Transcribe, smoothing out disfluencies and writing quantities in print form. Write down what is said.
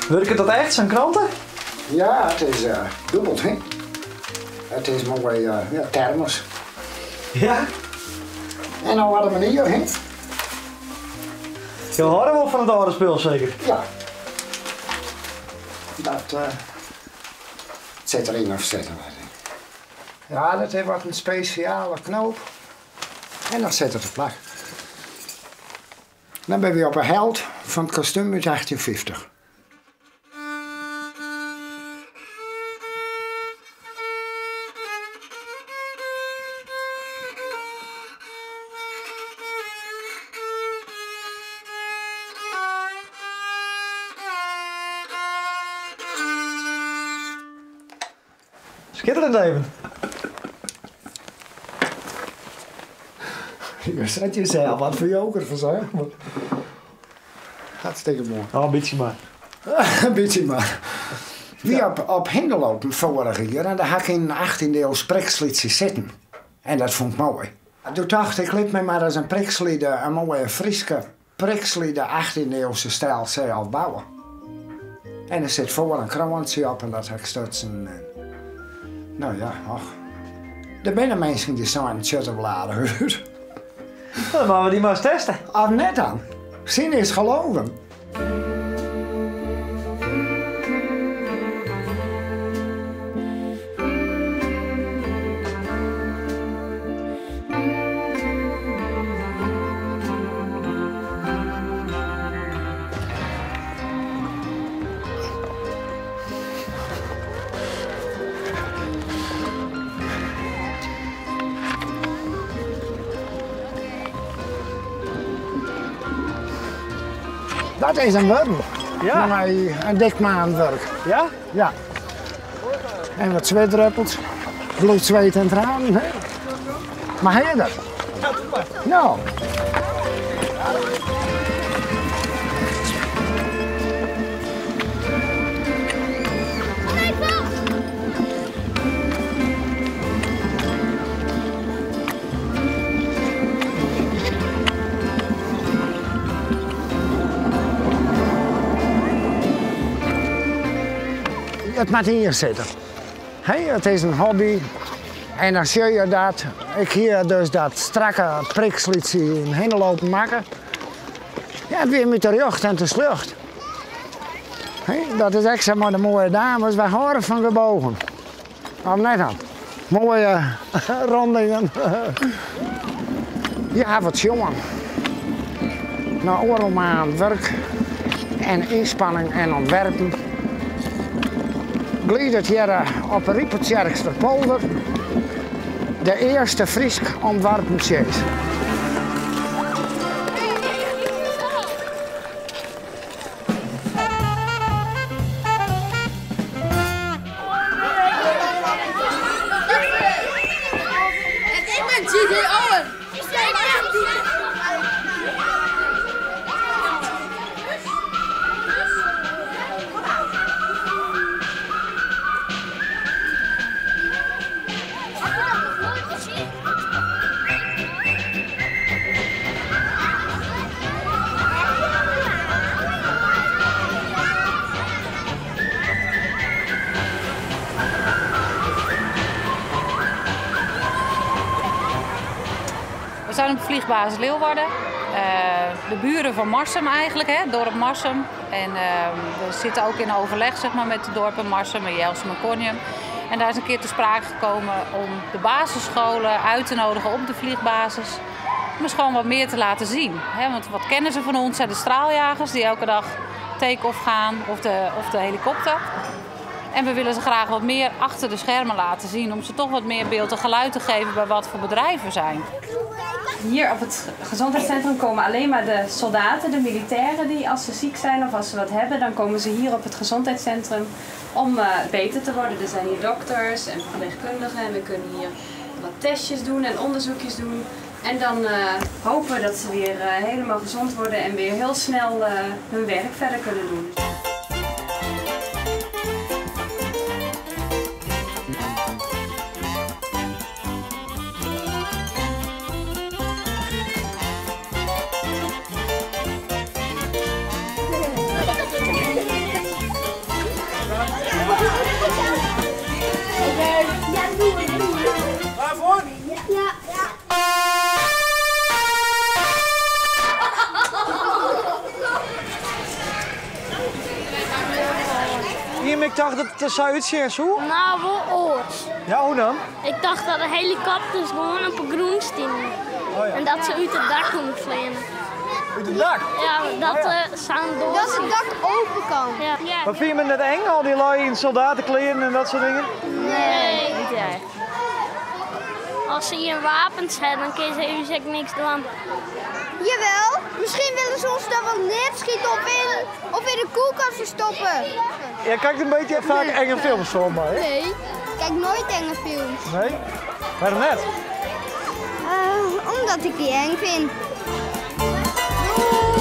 Werken dat echt, zo'n kranten? Ja, het is dubbeld, hè. Het is mooi thermos. Ja? En dan hadden we hier, hè. Je hoort wel van het oude spul, zeker? Ja. Dat zit erin of zit er wat in. Ja, dat heeft wat een speciale knoop. En dan zit het op plak. Dan ben je op een held van het kostuum uit 1850. Schitterend even. Je zet jezelf wat voor joker verzorgd. Hartstikke mooi. Oh, een beetje maar. Een beetje maar. Wie op Hinderlopen vorige jaar en daar had ik in een 18e eeuw preksliedje zitten. En dat vond ik mooi. Toen dacht ik, liet me maar eens een prekslied, een mooie Friese prekslied 18e eeuwse stijl zelf bouwen. En er zit voor een krantje op en dat heb ik stutsen. Nou ja, ach. Er zijn mensen die zijn het shutterbladen uit. Dan gaan we die maar eens testen. Of net dan. Zien is geloven. Dat is een worm. Ja. Een dik maandwerk. Ja? Ja. En wat zweetdruppels. Bloed, zweet en tranen. Hè? Maar hij dat? Ja, doe maar. Nou. Het moet hier zitten. Hey, het is een hobby. En dan zie je dat ik hier dus dat strakke priksliedje in heen lopen maken. Ja, het weer met de rug en de slucht. Hey, dat is echt zeg maar de mooie dames. Wij horen van gebogen. Of net dan. Mooie rondingen. Ja, wat jongen. Nou, oorlog werk en inspanning en ontwerpen. Gliedert hier op een Riepertjerkster polder de eerste Friesk ontworpen sjees. We zijn op vliegbasis Leeuwarden. De buren van Marsum eigenlijk, hè, dorp Marsum. En we zitten ook in overleg zeg maar, met de dorpen Marsum en Jelsum en Conium. En daar is een keer te sprake gekomen om de basisscholen uit te nodigen op de vliegbasis. Om eens gewoon wat meer te laten zien. Hè? Want wat kennen ze van ons zijn de straaljagers die elke dag take-off gaan of de helikopter. En we willen ze graag wat meer achter de schermen laten zien om ze toch wat meer beeld en geluid te geven bij wat voor bedrijven we zijn. Hier op het gezondheidscentrum komen alleen maar de soldaten, de militairen die als ze ziek zijn of als ze wat hebben, dan komen ze hier op het gezondheidscentrum om beter te worden. Er zijn hier dokters en verpleegkundigen en we kunnen hier wat testjes doen en onderzoekjes doen. En dan hopen we dat ze weer helemaal gezond worden en weer heel snel hun werk verder kunnen doen. dacht dat het er zou uitzien zo? Nou, wel oors. Ja, hoe dan? Ik dacht dat de helikopters gewoon op een groen stonden. Oh ja. En dat ze uit het dak konden vliegen. Uit het dak? Ja, dat zou door. Dat het dak open kan. Ja. Maar vind je me net eng, al die lui in soldatenkleren en dat soort dingen? Nee, niet echt. Als ze hier wapens hebben, dan kun je even zeker niks doen. Jawel, misschien willen ze ons daar wel neerschieten of in de koelkast verstoppen. Jij kijkt een beetje vaak enge films voor mij, hè? Nee, ik kijk nooit enge films. Nee? Waarom net? Omdat ik die eng vind. Doei!